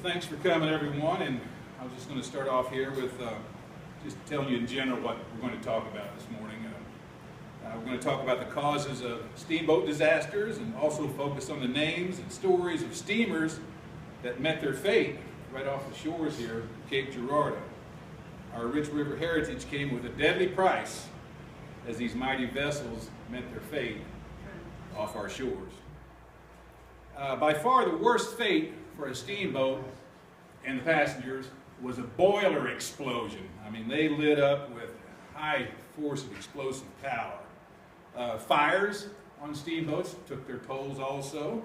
Thanks for coming, everyone, and I was just going to start off here with just telling you in general what we're going to talk about this morning. We're going to talk about the causes of steamboat disasters and also focus on the names and stories of steamers that met their fate right off the shores here of Cape Girardeau. Our rich river heritage came with a deadly price as these mighty vessels met their fate off our shores. By far the worst fate for a steamboat and the passengers was a boiler explosion. I mean, they lit up with high force of explosive power. Fires on steamboats took their tolls also,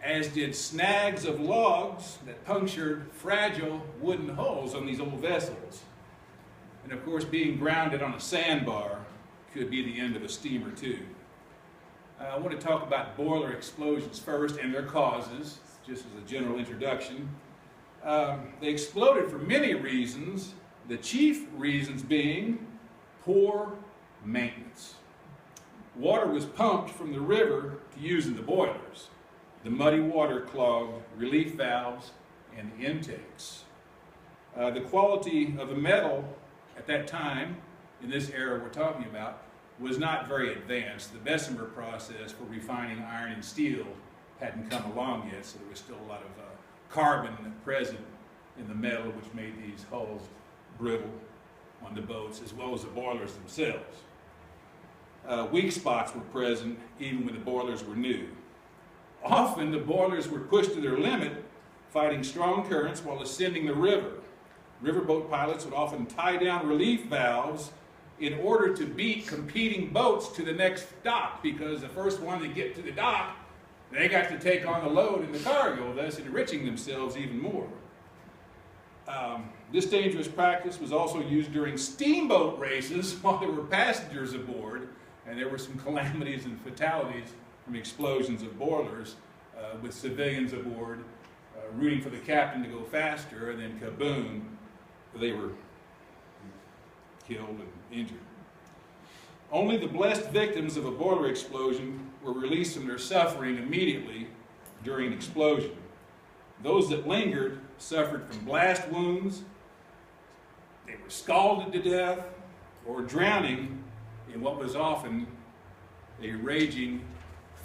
as did snags of logs that punctured fragile wooden hulls on these old vessels. And of course, being grounded on a sandbar could be the end of a steamer too. I want to talk about boiler explosions first and their causes, just as a general introduction. They exploded for many reasons, the chief reasons being poor maintenance. Water was pumped from the river to use in the boilers. The muddy water clogged relief valves and the intakes. The quality of the metal at that time, in this era we're talking about, was not very advanced. The Bessemer process for refining iron and steel hadn't come along yet, so there was still a lot of carbon present in the metal, which made these hulls brittle on the boats, as well as the boilers themselves. Weak spots were present even when the boilers were new. Often the boilers were pushed to their limit, fighting strong currents while ascending the river. Riverboat pilots would often tie down relief valves in order to beat competing boats to the next dock, because the first one to get to the dock, they got to take on the load in the cargo, thus enriching themselves even more. This dangerous practice was also used during steamboat races while there were passengers aboard, and there were some calamities and fatalities from explosions of boilers with civilians aboard rooting for the captain to go faster, and then kaboom, they were killed and injured. Only the blessed victims of a boiler explosion were released from their suffering immediately during an explosion. Those that lingered suffered from blast wounds, they were scalded to death, or drowning in what was often a raging,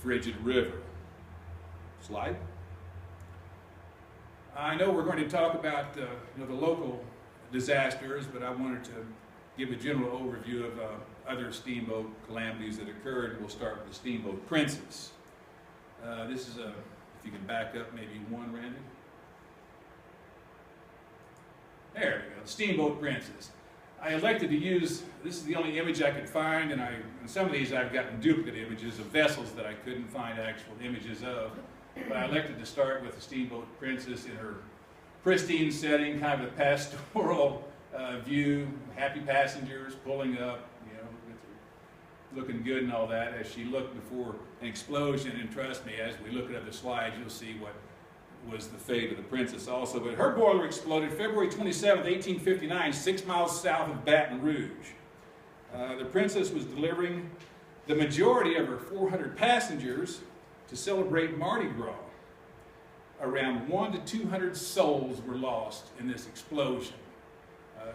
frigid river. Slide. I know we're going to talk about the local disasters, but I wanted to give a general overview of other steamboat calamities that occurred. We'll start with the Steamboat Princess. This is if you can back up maybe one, Randy. There we go, Steamboat Princess. I elected to use, this is the only image I could find, and in some of these I've gotten duplicate images of vessels that I couldn't find actual images of. But I elected to start with the Steamboat Princess in her pristine setting, kind of a pastoral view, happy passengers pulling up, looking good and all that, as she looked before an explosion. And trust me, as we look at the slides, you'll see what was the fate of the Princess also. But her boiler exploded February 27, 1859, 6 miles south of Baton Rouge. The Princess was delivering the majority of her 400 passengers to celebrate Mardi Gras. Around 100 to 200 souls were lost in this explosion.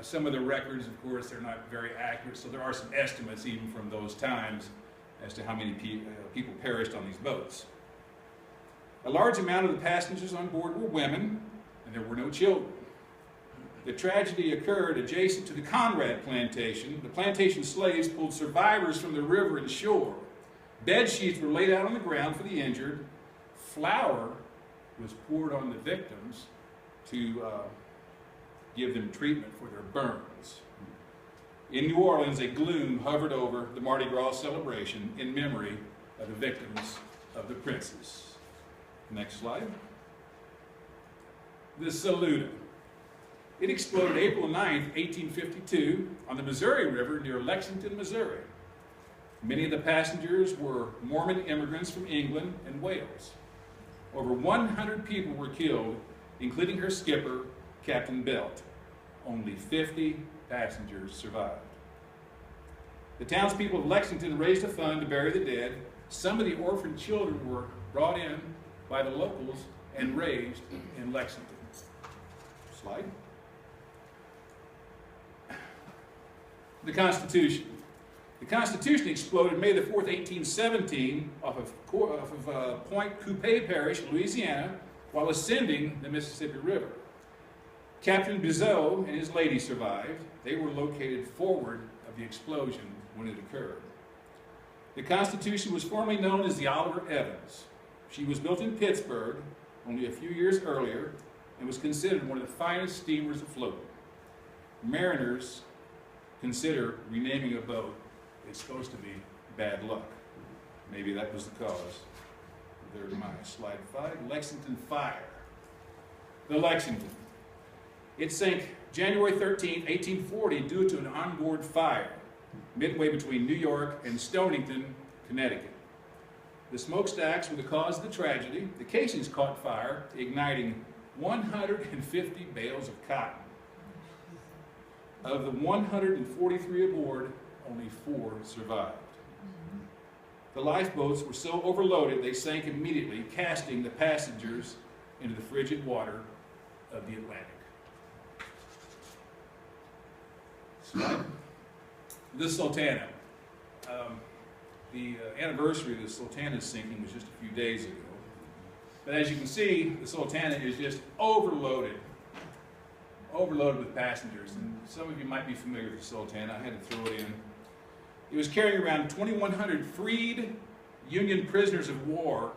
Some of the records, of course, they're not very accurate, so there are some estimates even from those times as to how many people perished on these boats. A large amount of the passengers on board were women, and there were no children. The tragedy occurred adjacent to the Conrad plantation. The plantation slaves pulled survivors from the river and shore. Bed sheets were laid out on the ground for the injured. Flour was poured on the victims to give them treatment for their burns. In New Orleans, a gloom hovered over the Mardi Gras celebration in memory of the victims of the Princess. Next slide. The Saluda. It exploded April 9, 1852 on the Missouri River near Lexington, Missouri. Many of the passengers were Mormon immigrants from England and Wales. Over 100 people were killed, including her skipper, Captain Belt. Only 50 passengers survived. The townspeople of Lexington raised a fund to bury the dead. Some of the orphaned children were brought in by the locals and raised in Lexington. slide. The Constitution. The Constitution exploded May the 4th, 1817, off of Point Coupé Parish, Louisiana, while ascending the Mississippi River. Captain Bizeau and his lady survived. They were located forward of the explosion when it occurred. The Constitution was formerly known as the Oliver Evans. She was built in Pittsburgh only a few years earlier and was considered one of the finest steamers afloat. Mariners consider renaming a boat is supposed to be bad luck. Maybe that was the cause. There's my slide 5, Lexington Fire. The Lexington. It sank January 13, 1840 due to an onboard fire midway between New York and Stonington, Connecticut. The smokestacks were the cause of the tragedy. The casings caught fire, igniting 150 bales of cotton. Of the 143 aboard, only 4 survived. The lifeboats were so overloaded they sank immediately, casting the passengers into the frigid water of the Atlantic. Slide. The Sultana. The anniversary of the Sultana's sinking was just a few days ago. But as you can see, the Sultana is just overloaded with passengers. And some of you might be familiar with the Sultana. I had to throw it in. It was carrying around 2,100 freed Union prisoners of war.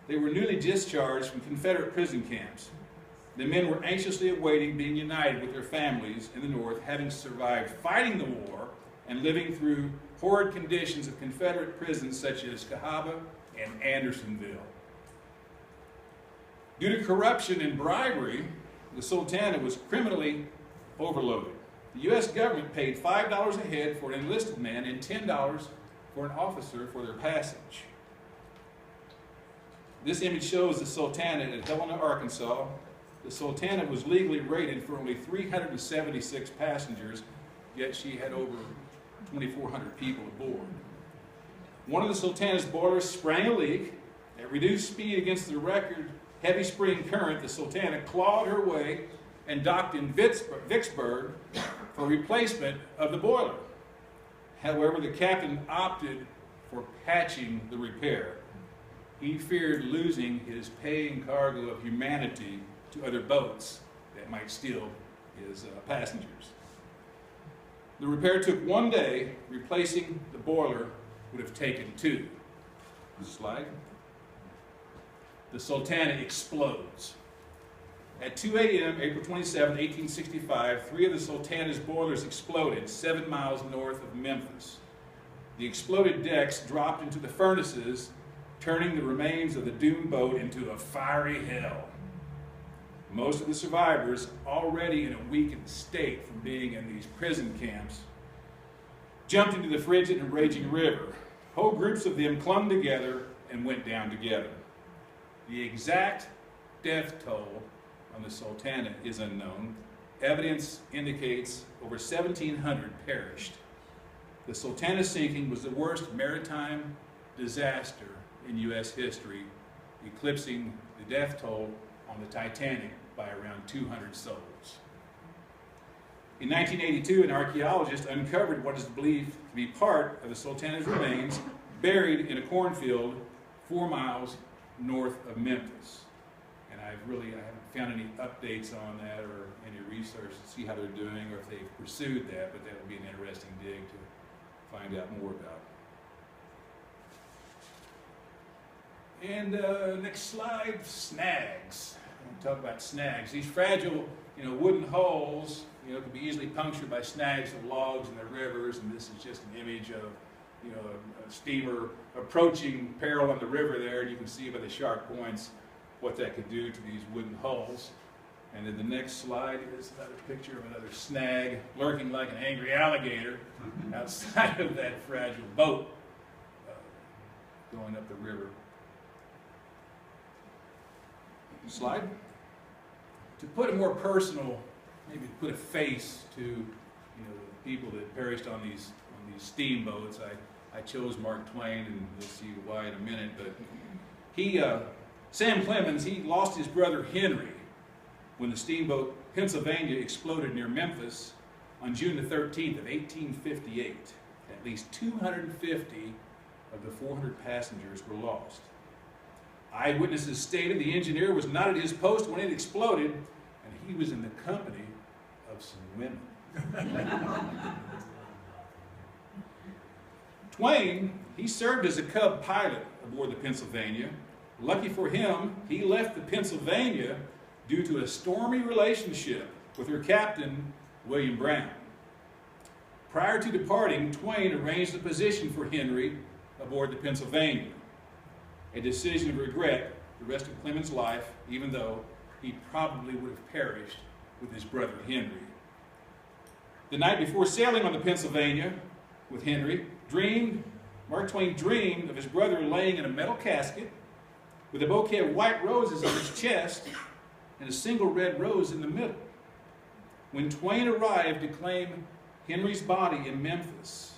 They were newly discharged from Confederate prison camps. The men were anxiously awaiting being united with their families in the North, having survived fighting the war and living through horrid conditions of Confederate prisons such as Cahaba and Andersonville. Due to corruption and bribery, the Sultana was criminally overloaded. The U.S. government paid $5 a head for an enlisted man and $10 for an officer for their passage. This image shows the Sultana at Helena, Arkansas. The Sultana was legally rated for only 376 passengers, yet she had over 2,400 people aboard. One of the Sultana's boilers sprang a leak. At reduced speed against the record heavy spring current, the Sultana clawed her way and docked in Vicksburg for replacement of the boiler. However, the captain opted for patching the repair. He feared losing his paying cargo of humanity to other boats that might steal his passengers. The repair took 1 day. Replacing the boiler would have taken 2. Slide. The Sultana Explodes. At 2 a.m., April 27, 1865, 3 of the Sultana's boilers exploded 7 miles north of Memphis. The exploded decks dropped into the furnaces, turning the remains of the doomed boat into a fiery hell. Most of the survivors, already in a weakened state from being in these prison camps, jumped into the frigid and raging river. Whole groups of them clung together and went down together. The exact death toll on the Sultana is unknown. Evidence indicates over 1,700 perished. The Sultana sinking was the worst maritime disaster in U.S. history, eclipsing the death toll on the Titanic by around 200 souls. In 1982, an archaeologist uncovered what is believed to be part of the Sultana's remains buried in a cornfield 4 miles north of Memphis. And I haven't found any updates on that or any research to see how they're doing or if they've pursued that, but that would be an interesting dig to find out more about. And next slide, snags. I'm going to talk about snags. These fragile, wooden hulls, can be easily punctured by snags of logs in the rivers, and this is just an image of, a steamer approaching peril on the river there, and you can see by the sharp points what that could do to these wooden hulls. And then the next slide is another picture of another snag lurking like an angry alligator outside of that fragile boat going up the river. Slide. To put a more personal, maybe put a face to the people that perished on these steamboats, I chose Mark Twain, and we'll see why in a minute. But Sam Clemens, he lost his brother Henry when the steamboat Pennsylvania exploded near Memphis on June the 13th of 1858. At least 250 of the 400 passengers were lost. Eyewitnesses stated the engineer was not at his post when it exploded, and he was in the company of some women. Twain, he served as a cub pilot aboard the Pennsylvania. Lucky for him, he left the Pennsylvania due to a stormy relationship with her captain, William Brown. Prior to departing, Twain arranged a position for Henry aboard the Pennsylvania, a decision of regret the rest of Clement's life, even though he probably would have perished with his brother Henry. The night before sailing on the Pennsylvania with Henry, Mark Twain dreamed of his brother laying in a metal casket with a bouquet of white roses on his chest and a single red rose in the middle. When Twain arrived to claim Henry's body in Memphis,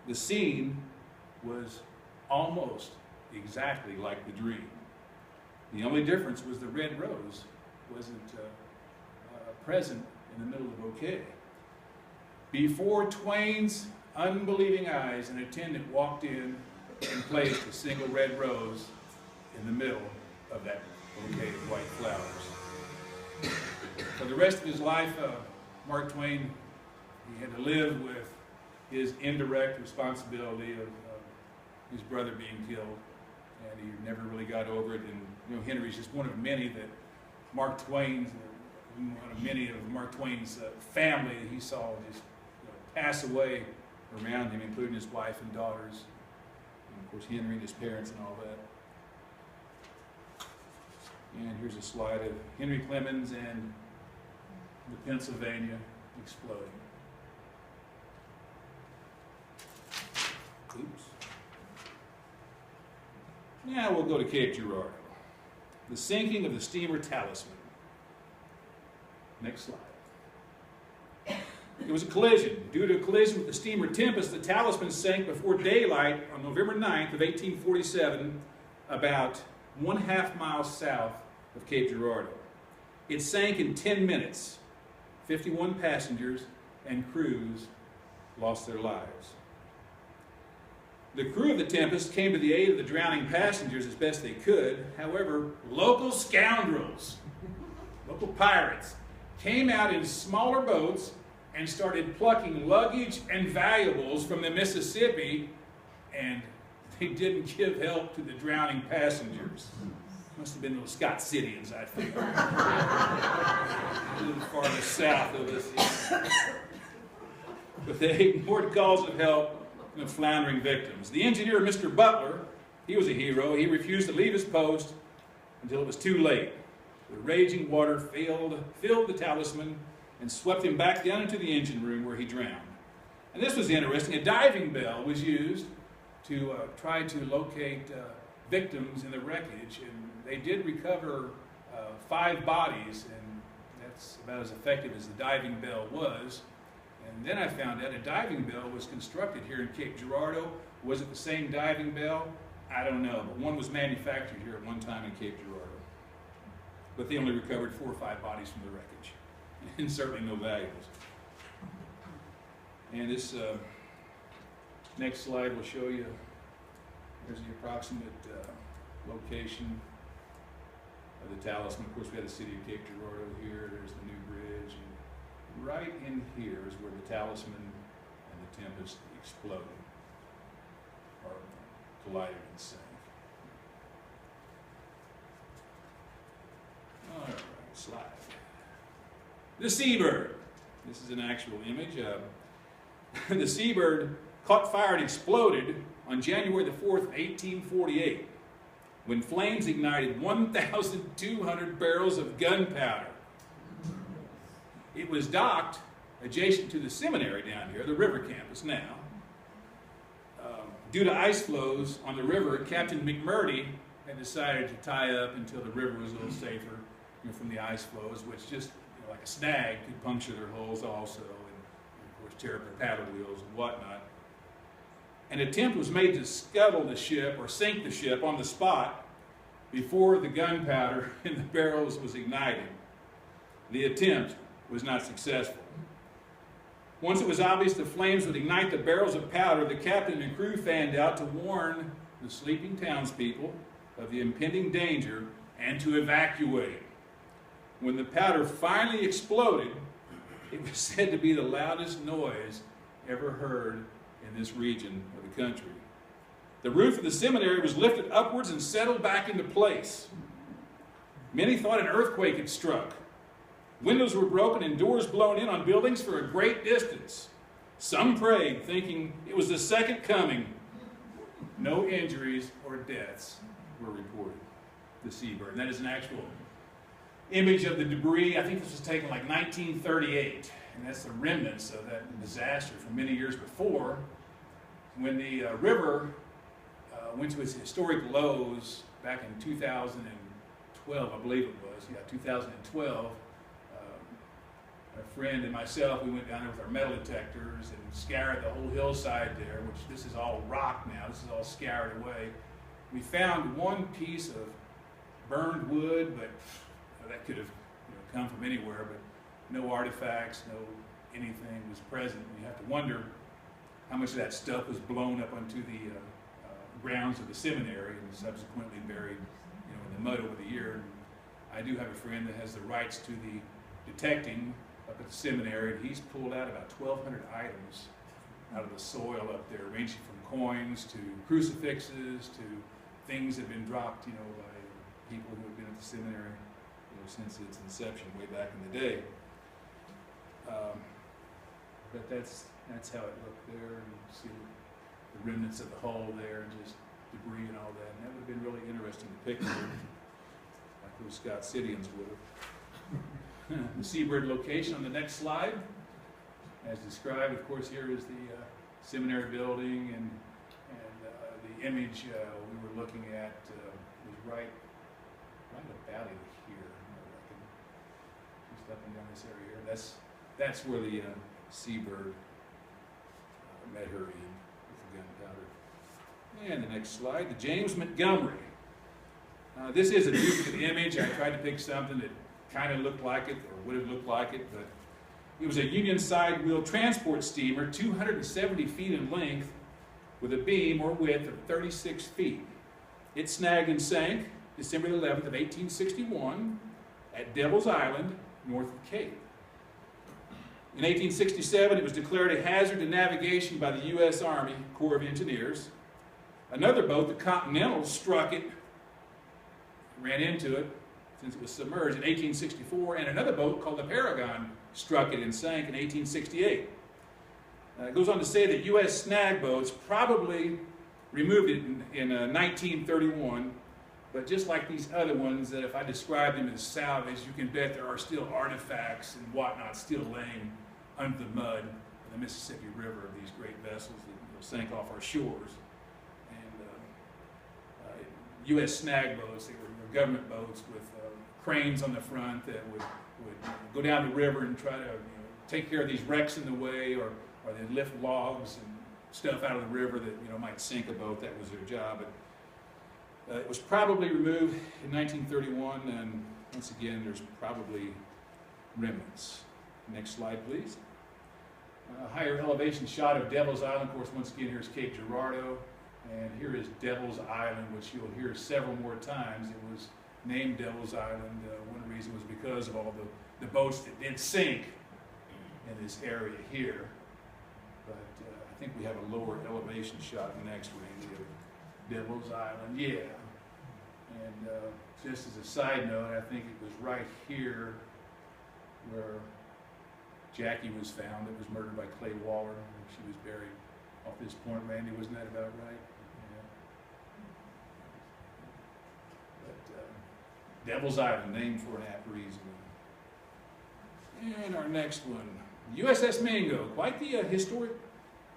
the scene was almost exactly like the dream. The only difference was the red rose wasn't present in the middle of the bouquet. Before Twain's unbelieving eyes, an attendant walked in and placed a single red rose in the middle of that bouquet of white flowers. For the rest of his life, Mark Twain, he had to live with his indirect responsibility of his brother being killed, and he never really got over it. And Henry's just one of many that Mark Twain's, one of many of Mark Twain's family that he saw just pass away around him, including his wife and daughters, and of course Henry and his parents and all that. And here's a slide of Henry Clemens and the Pennsylvania exploding. Oops. Now we'll go to Cape Girardeau. The sinking of the steamer Talisman. Next slide. It was a collision. Due to a collision with the steamer Tempest, the Talisman sank before daylight on November 9th of 1847, about 1/2 mile south of Cape Girardeau. It sank in 10 minutes. 51 passengers and crews lost their lives. The crew of the Tempest came to the aid of the drowning passengers as best they could. However, local scoundrels, local pirates, came out in smaller boats and started plucking luggage and valuables from the Mississippi, and they didn't give help to the drowning passengers. Must have been those Scott Cityans, I think. A little farther south of us. But they ignored calls of help from the floundering victims. The engineer, Mr. Butler, he was a hero. He refused to leave his post until it was too late. The raging water filled the Talisman and swept him back down into the engine room where he drowned. And this was interesting. A diving bell was used to try to locate victims in the wreckage, and they did recover 5 bodies, and that's about as effective as the diving bell was. And then I found out a diving bell was constructed here in Cape Girardeau. Was it the same diving bell? I don't know, but one was manufactured here at one time in Cape Girardeau. But they only recovered 4 or 5 bodies from the wreckage, and certainly no valuables. And this next slide will show you, there's the approximate location of the Talisman. Of course, we had the city of Cape Girardeau here. There's the new bridge. And right in here is where the Talisman and the Tempest exploded, or collided and sank. All right, slide. The Seabird. This is an actual image. The Seabird caught fire and exploded on January the 4th, 1848, when flames ignited 1,200 barrels of gunpowder. It was docked adjacent to the seminary down here, the river campus now. Due to ice flows on the river, Captain McMurdy had decided to tie up until the river was a little safer from the ice flows, which just like a snag could puncture their hulls also, and of course tear up their paddle wheels and whatnot. An attempt was made to scuttle the ship or sink the ship on the spot, before the gunpowder in the barrels was ignited. The attempt was not successful. Once it was obvious the flames would ignite the barrels of powder, the captain and crew fanned out to warn the sleeping townspeople of the impending danger and to evacuate. When the powder finally exploded, it was said to be the loudest noise ever heard in this region of the country. The roof of the seminary was lifted upwards and settled back into place. Many thought an earthquake had struck. Windows were broken and doors blown in on buildings for a great distance. Some prayed, thinking it was the second coming. No injuries or deaths were reported. The Seabird. And that is an actual image of the debris. I think this was taken like 1938. And that's the remnants of that disaster from many years before, when the river went to its historic lows back in 2012, I believe it was. Yeah, 2012. A friend and myself, we went down there with our metal detectors and scoured the whole hillside there, which this is all rock now. This is all scoured away. We found one piece of burned wood, but that could have come from anywhere, but no artifacts, no anything was present. You have to wonder how much of that stuff was blown up onto the grounds of the seminary and subsequently buried in the mud over the year. And I do have a friend that has the rights to the detecting up at the seminary, and he's pulled out about 1,200 items out of the soil up there, ranging from coins to crucifixes to things that have been dropped, by people who have been at the seminary, since its inception way back in the day. But that's how it looked there, and you see the remnants of the hull there, and just debris and all that. And that would have been really interesting to picture, like those Scotsitians would have. The Seabird location on the next slide, as described, of course, here is the seminary building, and the image we were looking at was right about in here. Just up and down this area here. That's where the Seabird met her in with the gunpowder. And the next slide, the James Montgomery. This is a duplicate image. I tried to pick something that kind of looked like it, or would have looked like it, but it was a Union side wheel transport steamer, 270 feet in length, with a beam or width of 36 feet. It snagged and sank December 11th of 1861 at Devil's Island, north of Cape. In 1867, it was declared a hazard to navigation by the U.S. Army Corps of Engineers. Another boat, the Continental, struck it, ran into it, since it was submerged in 1864, and another boat called the Paragon struck it and sank in 1868. It goes on to say that U.S. snag boats probably removed it in 1931, but just like these other ones, that if I describe them as salvage, you can bet there are still artifacts and whatnot still laying under the mud of the Mississippi River of these great vessels that sank off our shores. And U.S. snag boats, they were government boats with cranes on the front that would go down the river and try to take care of these wrecks in the way, or they'd lift logs and stuff out of the river that might sink a boat. That was their job. But it was probably removed in 1931, and once again, there's probably remnants. Next slide, please. A higher elevation shot of Devil's Island. Of course, once again, here's Cape Girardeau, and here is Devil's Island, which you'll hear several more times. It was named Devil's Island. One reason was because of all the boats that did sink in this area here. But I think we have a lower elevation shot next, Randy, of Devil's Island. Yeah. And just as a side note, I think it was right here where Jackie was found, that was murdered by Clay Waller. She was buried off this point, Randy. Wasn't that about right? Devil's Island, named for an apt reason. And our next one, USS Mingo, quite the historic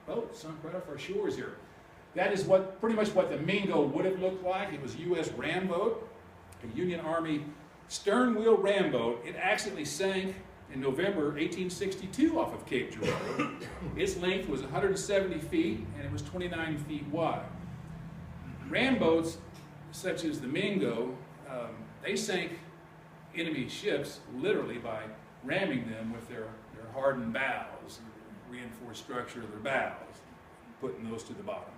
boat, sunk right off our shores here. That is pretty much what the Mingo would have looked like. It was a U.S. ram boat, a Union Army stern wheel ram boat. It accidentally sank in November 1862 off of Cape Girardeau. Its length was 170 feet, and it was 29 feet wide. Ram boats such as the Mingo, they sank enemy ships literally by ramming them with their hardened bows, reinforced structure of their bows, putting those to the bottom.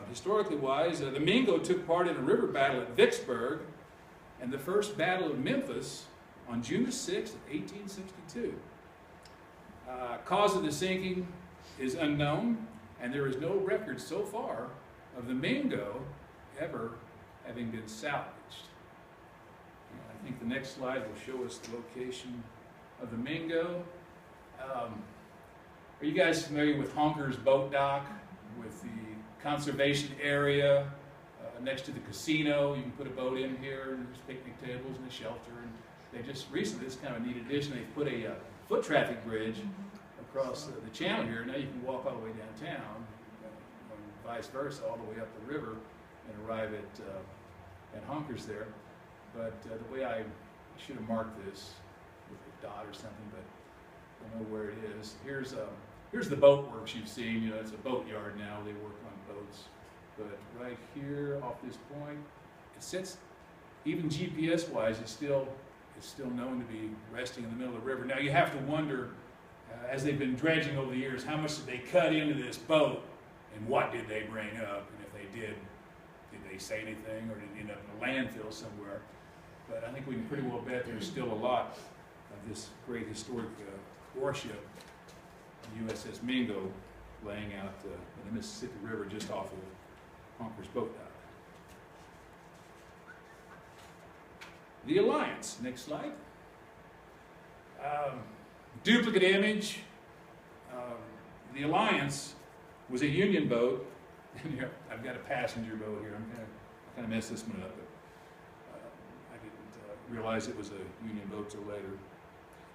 Historically wise, the Mingo took part in a river battle at Vicksburg and the first Battle of Memphis on June the 6th of 1862. Cause of the sinking is unknown, and there is no record so far of the Mingo ever having been salvaged. I think the next slide will show us the location of the Mingo. Are you guys familiar with Honker's Boat Dock, with the conservation area next to the casino? You can put a boat in here, and there's picnic tables and a shelter. And they just recently, this is kind of a neat addition, they've put a foot traffic bridge across the channel here. Now you can walk all the way downtown, and vice versa, all the way up the river, and arrive at Honker's there. But the way I should have marked this with a dot or something, but I don't know where it is. Here's the boat works you've seen. You know, it's a boat yard now. They work on boats. But right here, off this point, it sits, even GPS-wise, it's still known to be resting in the middle of the river. Now you have to wonder, as they've been dredging over the years, how much did they cut into this boat, and what did they bring up? And if they did they say anything, or did it end up in a landfill somewhere? But I think we can pretty well bet there's still a lot of this great historic warship, the USS Mingo, laying out in the Mississippi River just off of Honker's Boat Dock. The Alliance, next slide. Duplicate image. The Alliance was a Union boat. And here, I've got a passenger boat here. I'm kind of messed this one up, but I didn't realize it was a Union boat till later.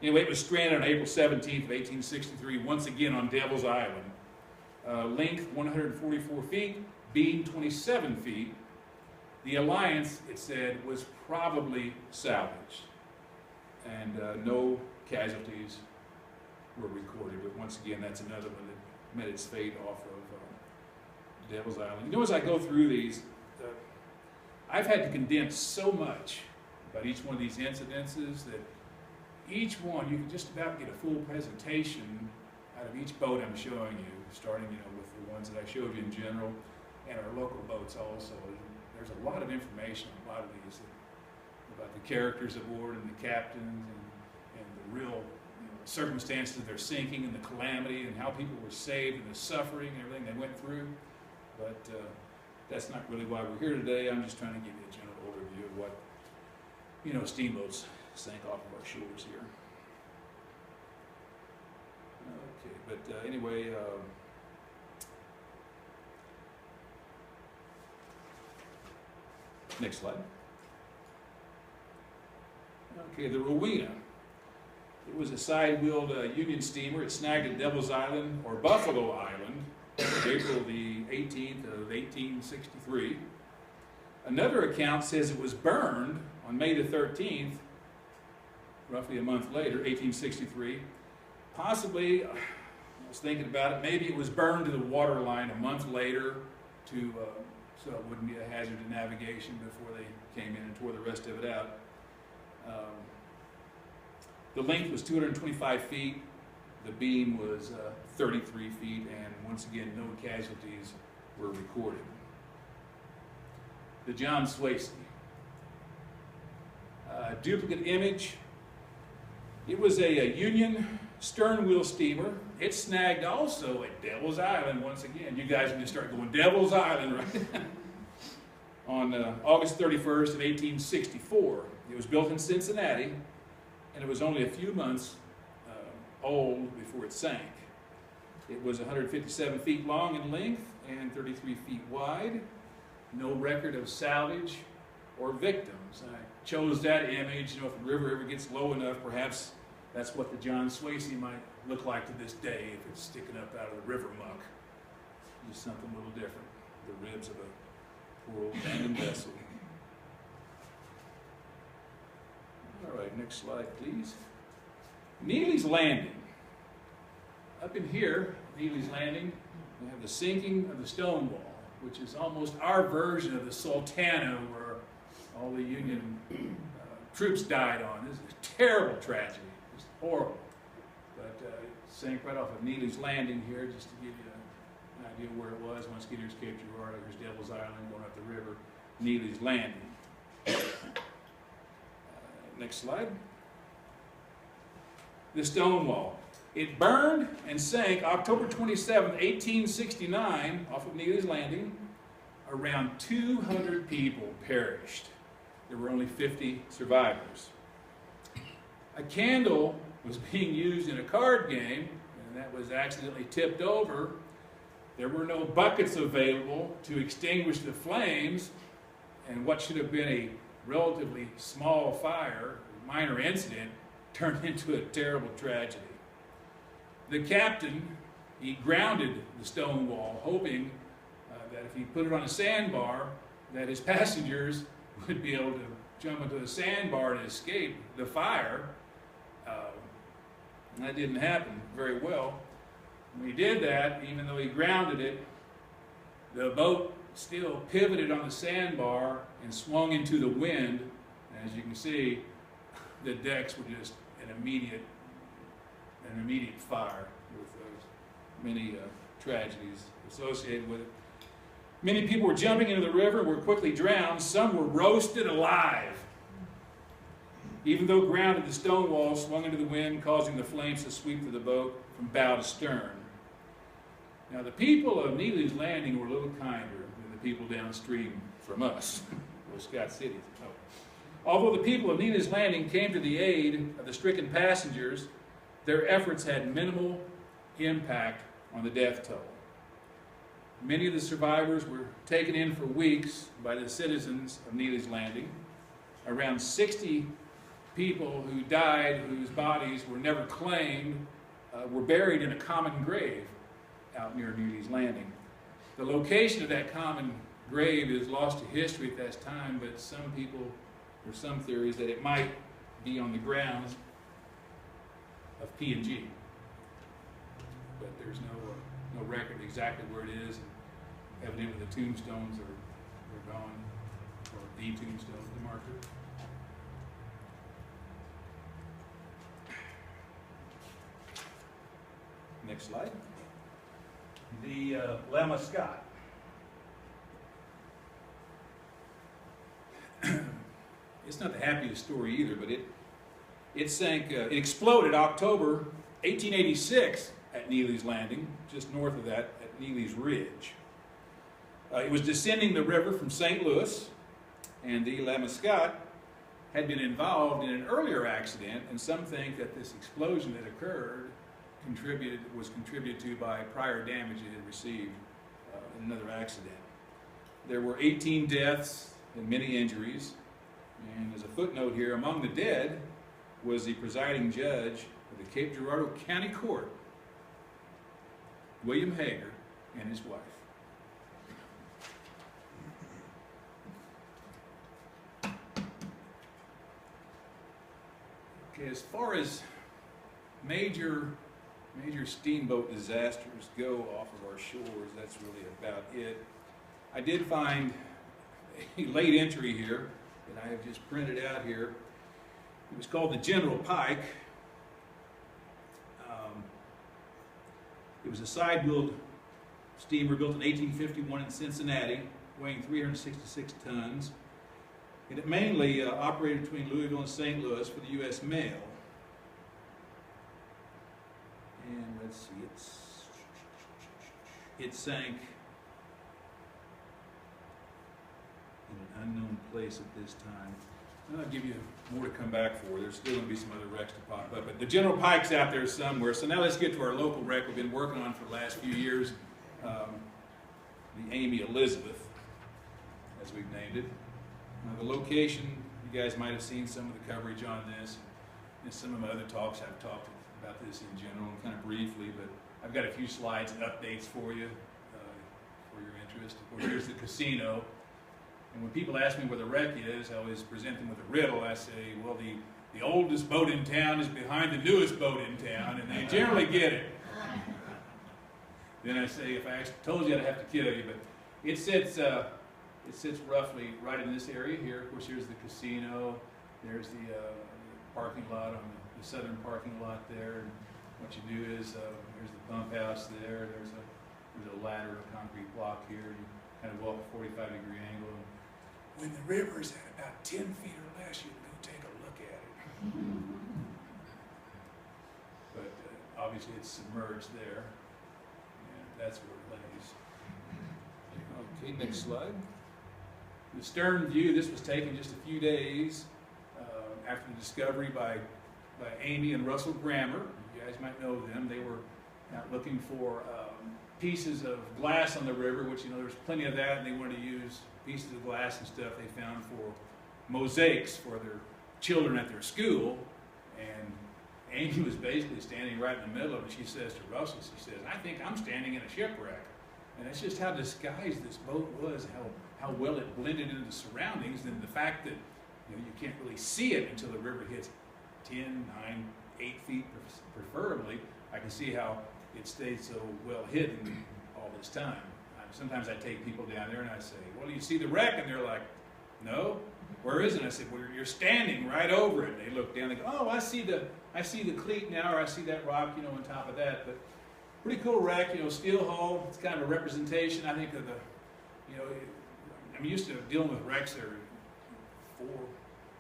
Anyway, it was stranded on April 17th of 1863, once again on Devil's Island. Length 144 feet, beam 27 feet. The Alliance, it said, was probably salvaged, and no casualties were recorded. But once again, that's another one that met its fate off of Devil's Island. You know, as I go through these, I've had to condense so much about each one of these incidences that each one, you can just about get a full presentation out of each boat I'm showing you, starting, you know, with the ones that I showed you in general, and our local boats also. There's a lot of information on a lot of these about the characters aboard and the captains and the real circumstances of their sinking and the calamity and how people were saved and the suffering and everything they went through. But that's not really why we're here today. I'm just trying to give you a general overview of what, you know, steamboats sank off of our shores here. Okay, but anyway, next slide. Okay, the Rowena. It was a side-wheeled Union steamer. It snagged at Devil's Island, or Buffalo Island, April the 18th of 1863. Another account says it was burned on May the 13th, roughly a month later, 1863. Possibly, I was thinking about it, maybe it was burned to the water line a month later to so it wouldn't be a hazard to navigation before they came in and tore the rest of it out. The length was 225 feet. The beam was 33 feet, and once again, no casualties were recorded. The John Swasey. Duplicate image. It was a Union stern wheel steamer. It snagged also at Devil's Island once again. You guys can just start going, Devil's Island, right? On August 31st of 1864. It was built in Cincinnati, and it was only a few months old before it sank. It was 157 feet long in length and 33 feet wide. No record of salvage or victims. I chose that image. You know, if the river ever gets low enough, perhaps that's what the John Swasey might look like to this day if it's sticking up out of the river muck. Just something a little different. The ribs of a poor old abandoned vessel. All right, next slide, please. Neely's Landing. Up in here, Neely's Landing, we have the sinking of the Stonewall. which is almost our version of the Sultana, where all the Union troops died on. This is a terrible tragedy. It's horrible. But it sank right off of Neely's Landing here, just to give you an idea where it was. Once you get here's Cape Girardeau, here's Devil's Island, going up the river, Neely's Landing. Next slide. The stone wall. It burned and sank October 27, 1869, off of Neely's Landing. Around 200 people perished. There were only 50 survivors. A candle was being used in a card game, and that was accidentally tipped over. There were no buckets available to extinguish the flames, and what should have been a relatively small fire, a minor incident, turned into a terrible tragedy. The captain, he grounded the stone wall, hoping that if he put it on a sandbar, that his passengers would be able to jump into the sandbar and escape the fire. That didn't happen very well. When he did that, even though he grounded it, the boat still pivoted on the sandbar and swung into the wind. As you can see, the decks were just an immediate fire with many tragedies associated with it. Many people were jumping into the river and were quickly drowned. Some were roasted alive. Even though grounded, the stone wall swung into the wind, causing the flames to sweep through the boat from bow to stern. Now, the people of Neely's Landing were a little kinder than the people downstream from us, or Scott City. Although the people of Neely's Landing came to the aid of the stricken passengers, their efforts had minimal impact on the death toll. Many of the survivors were taken in for weeks by the citizens of Neely's Landing. Around 60 people who died, whose bodies were never claimed, were buried in a common grave out near Neely's Landing. The location of that common grave is lost to history at that time, but some people, or some theories, that it might be on the grounds of P&G. But there's no record exactly where it is. Evidently the tombstones are gone, or the tombstone, the marker. Next slide. The Lama Scott. It's not the happiest story either, but it sank, it exploded October 1886 at Neely's Landing, just north of that at Neely's Ridge. It was descending the river from St. Louis, and the Lama Scott had been involved in an earlier accident, and some think that this explosion that occurred was contributed to by prior damage it had received in another accident. There were 18 deaths and many injuries, and as a footnote here, among the dead was the presiding judge of the Cape Girardeau County Court, William Hager, and his wife. Okay, as far as major steamboat disasters go off of our shores, that's really about it. I did find a late entry here that I have just printed out here. It was called the General Pike. It was a side-wheeled steamer built in 1851 in Cincinnati, weighing 366 tons. And it mainly operated between Louisville and St. Louis for the U.S. mail. And let's see, it sank in an unknown place at this time. And I'll give you more to come back for. There's still going to be some other wrecks to pop up. But the General Pike's out there somewhere. So now let's get to our local wreck we've been working on for the last few years. The Amy Elizabeth, as we've named it. Now the location, you guys might have seen some of the coverage on this. And some of my other talks I've talked about this in general, kind of briefly, but I've got a few slides and updates for you, for your interest. Of course, here's the casino. And when people ask me where the wreck is, I always present them with a riddle. I say, well, the oldest boat in town is behind the newest boat in town, and they generally get it. Then I say, if I told you, I'd have to kill you. But It sits roughly right in this area here. Of course, here's the casino. There's the parking lot on the southern parking lot there. And what you do is here's the pump house there. There's a ladder, a concrete block here. You kind of walk a 45-degree angle. When the river's at about 10 feet or less, you can go take a look at it. But obviously it's submerged there. And that's where it lays. Okay, next slide. The stern view, this was taken just a few days after the discovery by Amy and Russell Grammer. You guys might know them. They were out looking for pieces of glass on the river, which, you know, there's plenty of that, and they wanted to use pieces of glass and stuff they found for mosaics for their children at their school. And Amy was basically standing right in the middle of it. She says to Russell, she says, "I think I'm standing in a shipwreck." And that's just how disguised this boat was, how well it blended into the surroundings, and the fact that, you know, you can't really see it until the river hits 10, 9, 8 feet preferably. I can see how it stayed so well hidden all this time. Sometimes I take people down there and I say, "Well, do you see the wreck?" And they're like, "No, where is it?" I said, "Well, you're standing right over it." And they look down and they go, "Oh, I see the cleat now, or I see that rock, you know, on top of that." But pretty cool wreck, you know, steel hull. It's kind of a representation, I think, of the, you know, I'm used to dealing with wrecks that are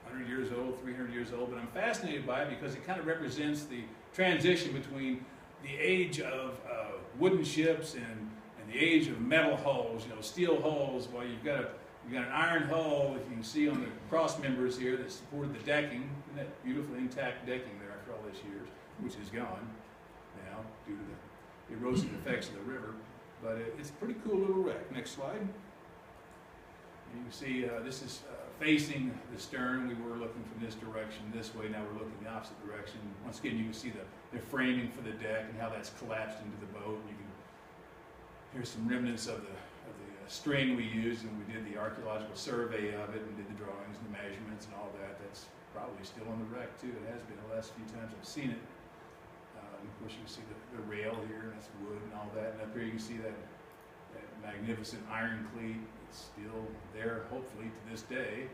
400 years old, 300 years old, but I'm fascinated by it because it kind of represents the transition between the age of wooden ships and the age of metal hulls, you know, steel hulls. Well, you've got an iron hull, if you can see on the cross members here, that supported the decking, and that beautiful intact decking there after all these years, which is gone now due to the erosive effects of the river. But it's a pretty cool little wreck. Next slide. You can see this is facing the stern. We were looking from this direction this way. Now we're looking the opposite direction. Once again, you can see the framing for the deck and how that's collapsed into the boat. And you can here's some remnants of the string we used when we did the archaeological survey of it and did the drawings and the measurements and all that. That's probably still on the wreck too. It has been the last few times I've seen it. Of course, you can see the rail here, and that's wood and all that. And up here you can see that magnificent iron cleat. It's still there, hopefully, to this day.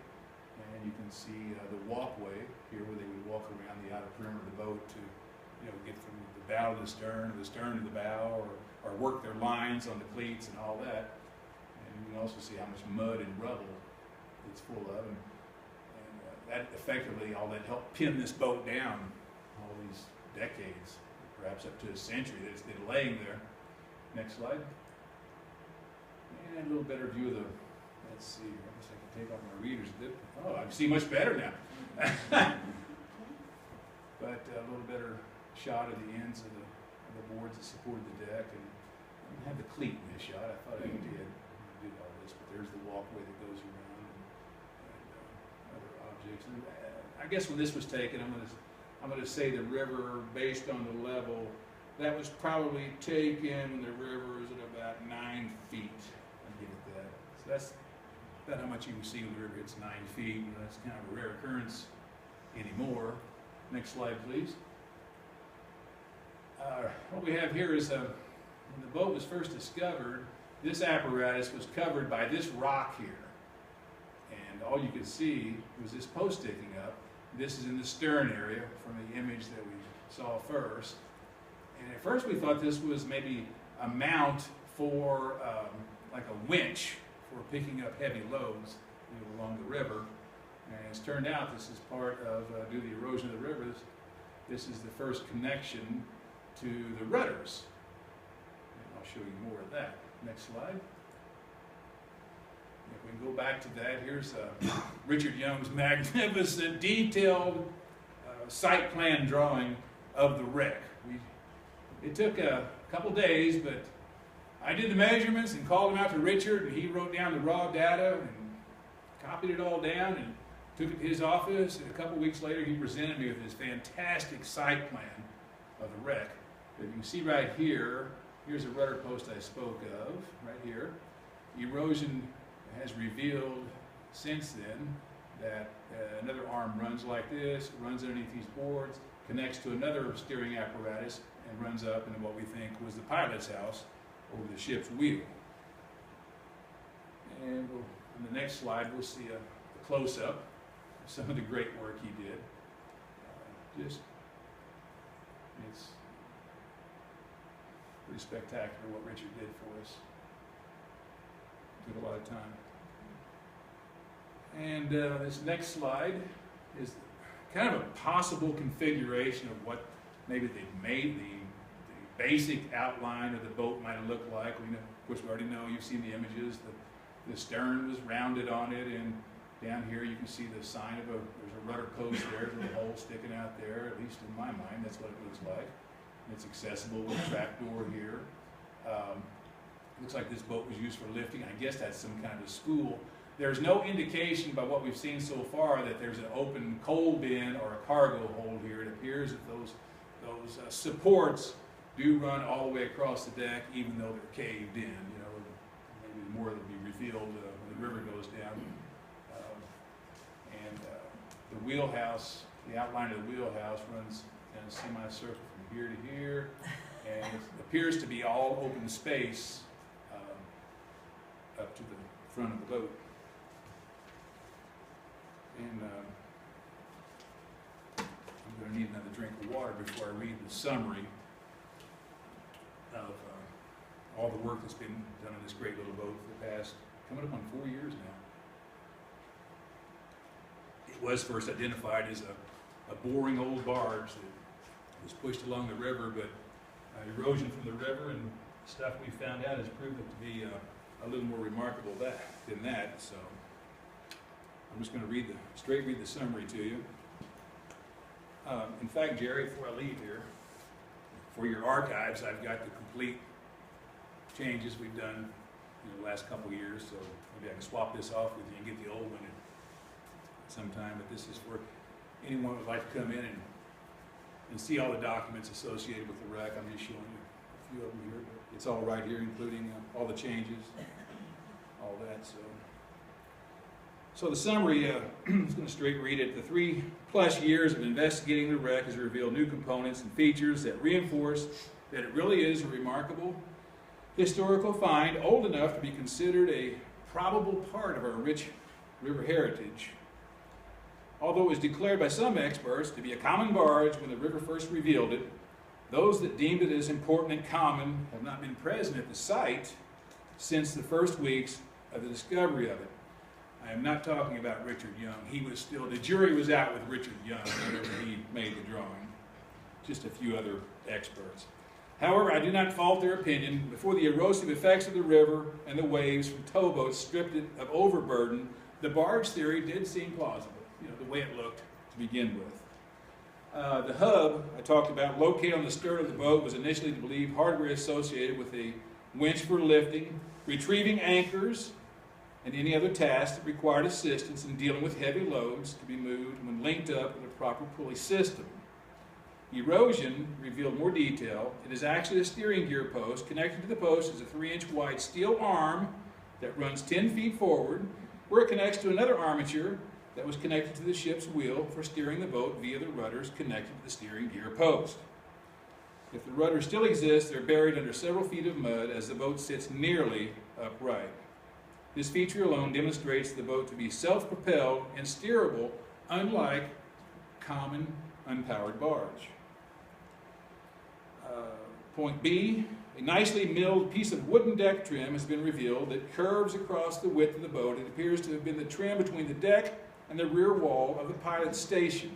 And you can see the walkway here where they would walk around the outer perimeter of the boat to, you know, get from the bow to the stern to the bow, or work their lines on the cleats and all that. And you can also see how much mud and rubble it's full of. And that effectively, all that helped pin this boat down all these decades, perhaps up to a century that it's been laying there. Next slide. And a little better view of the, let's see, I guess I can take off my readers a bit. Oh, I can see much better now. But a little better shot of the ends of the boards that supported the deck. And I didn't have the cleat in this shot. I thought I did all this, but there's the walkway that goes around and other objects. And I guess when this was taken, I'm going to say the river, based on the level, that was probably taken when the river is at about 9 feet. I'll give it that. So that's about how much you can see when the river hits 9 feet. And that's kind of a rare occurrence anymore. Next slide, please. What we have here is when the boat was first discovered, this apparatus was covered by this rock here. And all you could see was this post sticking up. This is in the stern area from the image that we saw first. And at first we thought this was maybe a mount for like a winch for picking up heavy loads, you know, along the river. And it's turned out this is part of, due to the erosion of the rivers, this is the first connection to the rudders. And I'll show you more of that. Next slide. If we can go back to that, here's Richard Young's magnificent, detailed site plan drawing of the wreck. It took a couple days, but I did the measurements and called them out to Richard, and he wrote down the raw data and copied it all down and took it to his office. And a couple weeks later, he presented me with this fantastic site plan of the wreck. But you can see right here, here's a rudder post I spoke of, right here. Erosion has revealed since then that another arm runs like this, runs underneath these boards, connects to another steering apparatus, and runs up into what we think was the pilot's house over the ship's wheel. And on the next slide, we'll see a close-up of some of the great work he did. It's pretty spectacular what Richard did for us. Took a lot of time. And this next slide is kind of a possible configuration of what maybe they made the basic outline of the boat might have looked like. Of course, we already know, you've seen the images. The stern was rounded on it, and down here you can see the sign of there's a rudder post there, there's a hole sticking out there, at least in my mind, that's what it looks like. And it's accessible with a trapdoor here. Looks like this boat was used for lifting. I guess that's some kind of school. There's no indication by what we've seen so far that there's an open coal bin or a cargo hold here. It appears that those supports do run all the way across the deck, even though they're caved in. Maybe more will be revealed when the river goes down. The wheelhouse, the outline of the wheelhouse runs in a semicircle from here to here, and it appears to be all open space up to the front of the boat. And I'm going to need another drink of water before I read the summary of all the work that's been done on this great little boat for the past, coming up on 4 years now. It was first identified as a boring old barge that was pushed along the river, but erosion from the river and stuff we found out has proved it to be a little more remarkable than that. So I'm just going to read the summary to you. In fact, Jerry, before I leave here, for your archives, I've got the complete changes we've done in the last couple years, so maybe I can swap this off with you and get the old one at some time. But this is for anyone who would like to come in and see all the documents associated with the wreck. I'm just showing you a few of them here, but it's all right here, including all the changes, all that. So the summary, I'm just going to straight read it. The 3+ years of investigating the wreck has revealed new components and features that reinforce that it really is a remarkable historical find, old enough to be considered a probable part of our rich river heritage. Although it was declared by some experts to be a common barge when the river first revealed it, those that deemed it as important and common have not been present at the site since the first weeks of the discovery of it. I am not talking about Richard Young. He was still, the jury was out with Richard Young whenever he made the drawing. Just a few other experts. However, I do not fault their opinion. Before the erosive effects of the river and the waves from towboats stripped it of overburden, the barge theory did seem plausible, the way it looked to begin with. The hub I talked about, located on the stern of the boat, was initially believed hardware associated with a winch for lifting, retrieving anchors, and any other tasks that required assistance in dealing with heavy loads to be moved when linked up with a proper pulley system. Erosion revealed more detail. It is actually a steering gear post. Connected to the post is a 3-inch wide steel arm that runs 10 feet forward, where it connects to another armature that was connected to the ship's wheel for steering the boat via the rudders connected to the steering gear post. If the rudders still exist, they're buried under several feet of mud as the boat sits nearly upright. This feature alone demonstrates the boat to be self-propelled and steerable, unlike common unpowered barge. Point B, a nicely milled piece of wooden deck trim has been revealed that curves across the width of the boat. It appears to have been the trim between the deck and the rear wall of the pilot's station.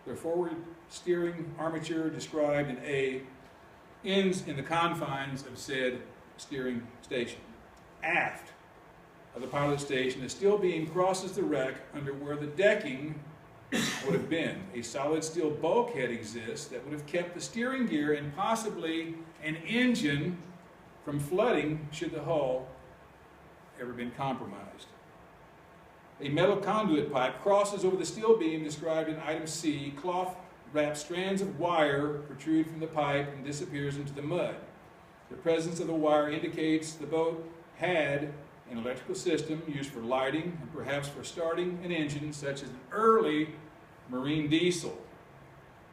The forward steering armature, described in A, ends in the confines of said steering station. Aft of the pilot station, a steel beam crosses the wreck under where the decking would have been. A solid steel bulkhead exists that would have kept the steering gear and possibly an engine from flooding should the hull ever been compromised. A metal conduit pipe crosses over the steel beam described in item C. Cloth-wrapped strands of wire protrude from the pipe and disappears into the mud. The presence of the wire indicates the boat had an electrical system used for lighting and perhaps for starting an engine, such as an early marine diesel.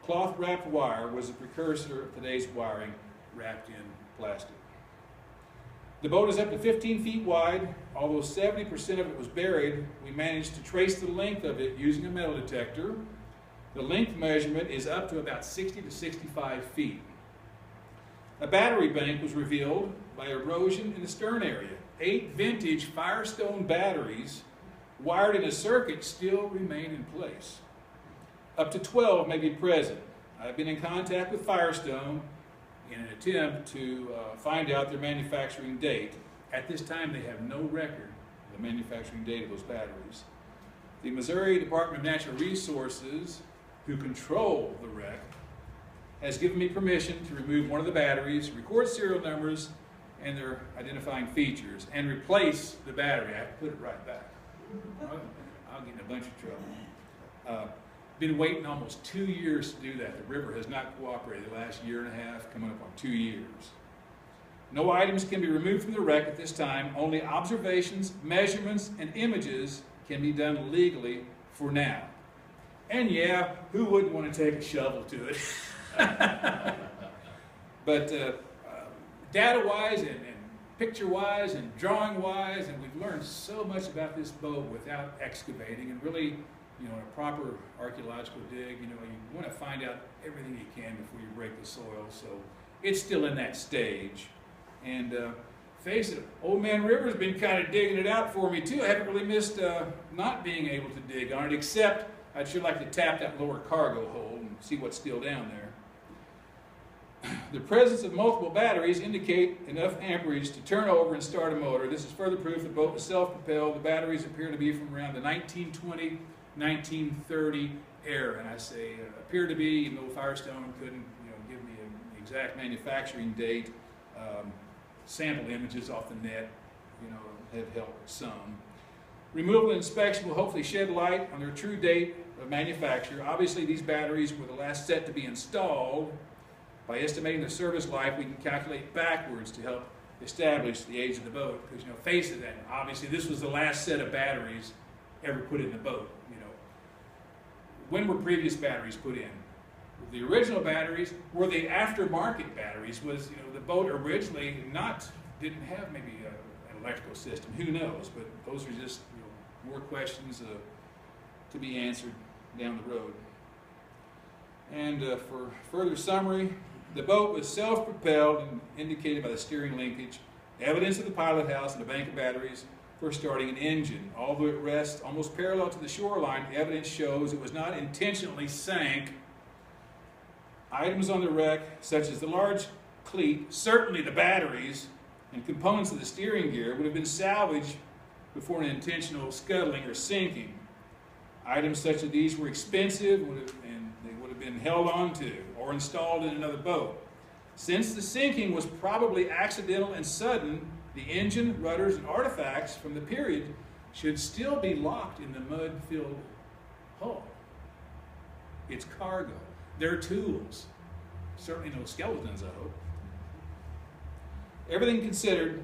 Cloth-wrapped wire was the precursor of today's wiring wrapped in plastic. The boat is up to 15 feet wide. Although 70% of it was buried, we managed to trace the length of it using a metal detector. The length measurement is up to about 60 to 65 feet. A battery bank was revealed by erosion in the stern area. 8 vintage Firestone batteries wired in a circuit still remain in place. Up to 12 may be present. I've been in contact with Firestone in an attempt to find out their manufacturing date. At this time, they have no record of the manufacturing date of those batteries. The Missouri Department of Natural Resources, who control the wreck, has given me permission to remove one of the batteries, record serial numbers and their identifying features, and replace the battery. I have to put it right back. I'll get in a bunch of trouble. Been waiting almost 2 years to do that. The river has not cooperated the last year and a half, coming up on 2 years. No items can be removed from the wreck at this time. Only observations, measurements, and images can be done legally for now. And yeah, who wouldn't want to take a shovel to it? But data-wise and picture-wise and drawing-wise, and we've learned so much about this boat without excavating, and really, you know, in a proper archaeological dig, you know, you want to find out everything you can before you break the soil. So it's still in that stage. And face it, Old Man River's been kind of digging it out for me too. I haven't really missed not being able to dig on it, except I'd sure like to tap that lower cargo hold and see what's still down there. The presence of multiple batteries indicate enough amperage to turn over and start a motor. This is further proof the boat was self-propelled. The batteries appear to be from around the 1920, 1930 era. And I say appear to be, even though Firestone couldn't, you know, give me an exact manufacturing date. Sample images off the net, you know, have helped some. Removal and inspection will hopefully shed light on their true date of manufacture. Obviously, these batteries were the last set to be installed. By estimating the service life, we can calculate backwards to help establish the age of the boat. Because, you know, face it, obviously this was the last set of batteries ever put in the boat. You know, when were previous batteries put in? The original batteries were the aftermarket batteries. Was, you know, the boat originally didn't have maybe an electrical system. Who knows? But those are just, you know, more questions to be answered down the road. And for further summary, the boat was self-propelled and indicated by the steering linkage, evidence of the pilot house and a bank of batteries for starting an engine. Although it rests almost parallel to the shoreline, evidence shows it was not intentionally sank. Items on the wreck, such as the large cleat, certainly the batteries, and components of the steering gear would have been salvaged before an intentional scuttling or sinking. Items such as these were expensive and they would have been held onto or installed in another boat. Since the sinking was probably accidental and sudden, the engine, rudders, and artifacts from the period should still be locked in the mud-filled hull. It's cargo. They're tools. Certainly no skeletons, I hope. Everything considered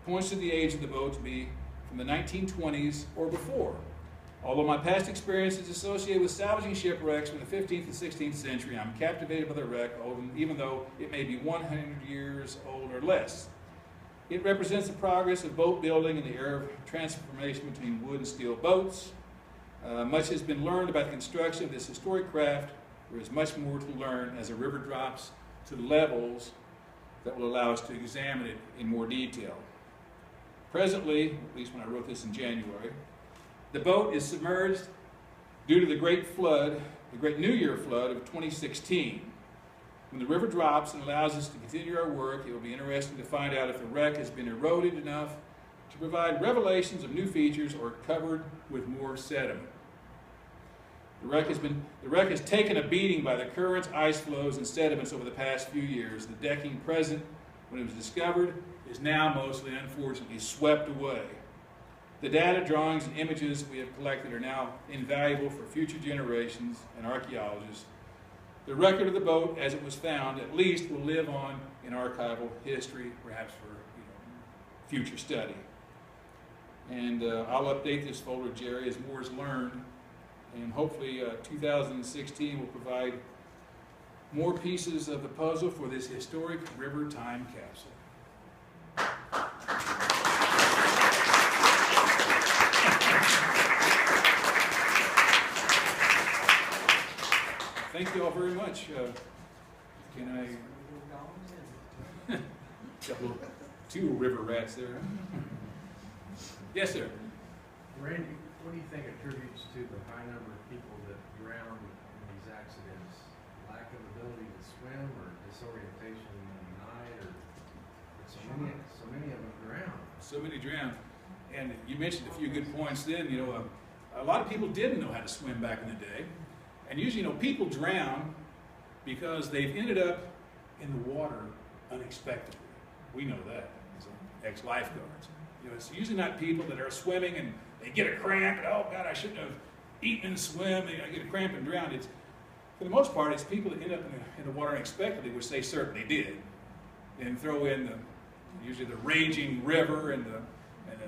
points to the age of the boat to be from the 1920s or before. Although my past experience is associated with salvaging shipwrecks from the 15th and 16th century, I'm captivated by the wreck, even though it may be 100 years old or less. It represents the progress of boat building and the era of transformation between wood and steel boats. Much has been learned about the construction of this historic craft. There is much more to learn as the river drops to levels that will allow us to examine it in more detail. Presently, at least when I wrote this in January, the boat is submerged due to the great flood, the great New Year flood of 2016. When the river drops and allows us to continue our work, it will be interesting to find out if the wreck has been eroded enough to provide revelations of new features or covered with more sediment. The wreck has taken a beating by the currents, ice flows, and sediments over the past few years. The decking present when it was discovered is now mostly, unfortunately, swept away. The data, drawings, and images we have collected are now invaluable for future generations and archaeologists. The record of the boat as it was found at least will live on in archival history, perhaps for future study. And I'll update this folder, Jerry, as more is learned. And hopefully 2016 will provide more pieces of the puzzle for this historic river time capsule. thank you all very much. Can I... Got two river rats there. Yes, sir. Randy, what do you think attributes to the high number of people that drown in these accidents? Lack of ability to swim, or disorientation in the night, or so many of them drown? So many drown. And you mentioned a few good points then. You know, a lot of people didn't know how to swim back in the day. And usually, you know, people drown because they've ended up in the water unexpectedly. We know that as ex-lifeguards. You know, it's usually not people that are swimming and they get a cramp and, oh God, I shouldn't have eaten and swim, and I get a cramp and drown. It's, for the most part, it's people that end up in the water unexpectedly, which they certainly did. And throw in usually the raging river and the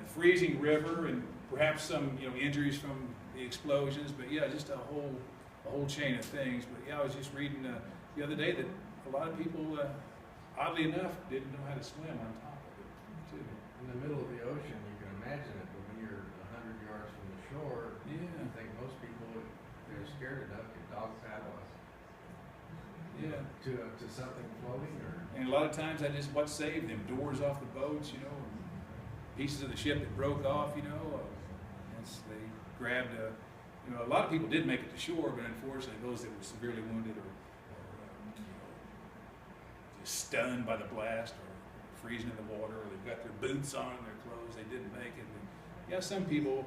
freezing river, and perhaps some, you know, injuries from the explosions. But yeah, just a whole chain of things. But yeah, I was just reading the other day that a lot of people, oddly enough, didn't know how to swim on top of it too. In the middle of the ocean, you can imagine it, but when you're 100 yards from the shore, yeah. I think most people, if they're scared enough, could dog paddle to something floating. And a lot of times that is what saved them. Doors off the boats, you know, pieces of the ship that broke off, you know. They grabbed, you know, a lot of people did make it to shore, but unfortunately those that were severely wounded or you know, just stunned by the blast or freezing in the water, or they've got their boots on and their clothes, they didn't make it. And, yeah, some people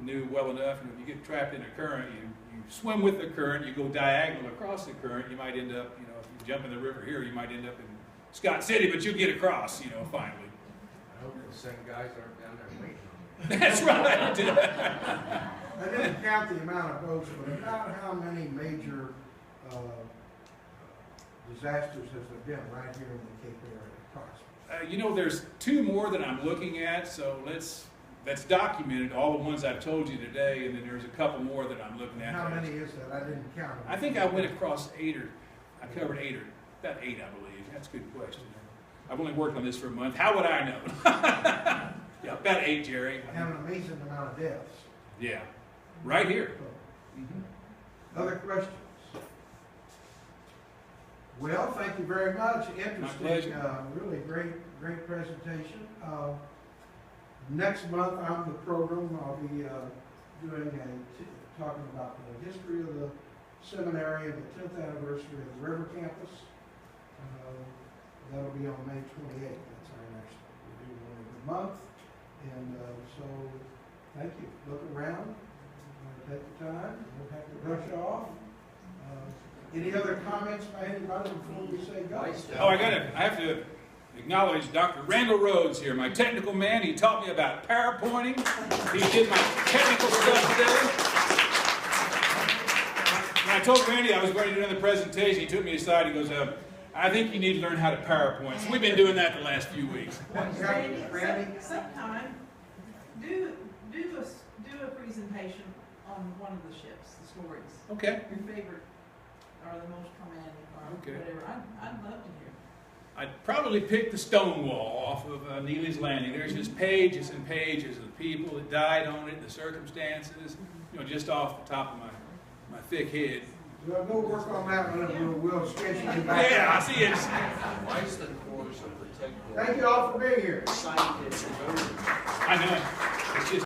knew well enough, and if you get trapped in a current, you swim with the current, you go diagonal across the current, you might end up, you know, if you jump in the river here, you might end up in Scott City, but you'll get across, you know, finally. I hope the same guys aren't down there waiting on me. That's right. I didn't count the amount of boats, but about how many major disasters has there been right here in the Cape area, approximately? You know, there's two more that I'm looking at, so that's documented, all the ones I've told you today, and then there's a couple more that I'm looking at. How many is that? I didn't count them. I think I went across I covered about eight, I believe. That's a good question. I've only worked on this for a month. How would I know? Yeah, about 8, Jerry. Have an amazing amount of deaths. Yeah, right here. Other questions? Well, thank you very much. Interesting, really great presentation. Next month on the program, I'll be talking about the history of the seminary and the 10th anniversary of the River Campus. That'll be on May 28th. That's our next one. We'll do one every month. And so, thank you. Look around. Take the time. We'll have to rush off. Any other comments by anybody before we say go? Oh, I have to acknowledge Dr. Randall Rhodes here, my technical man. He taught me about PowerPointing. He did my technical stuff today. When I told Randy I was going to do another presentation, he took me aside. He goes, I think you need to learn how to PowerPoint. So we've been doing that the last few weeks. Randy? Sometime, do a presentation on one of the ships, the stories. Okay. Your favorite, or the most commanding, or whatever. I'd love to hear. I'd probably pick the Stonewall off of Neely's Landing. There's just pages and pages of the people that died on it, the circumstances, you know, just off the top of my thick head. We'll go work on that one and we'll schedule you back. Yeah, I see it. Why is the course of protective? Thank you all for being here. Scientists. I know. It's just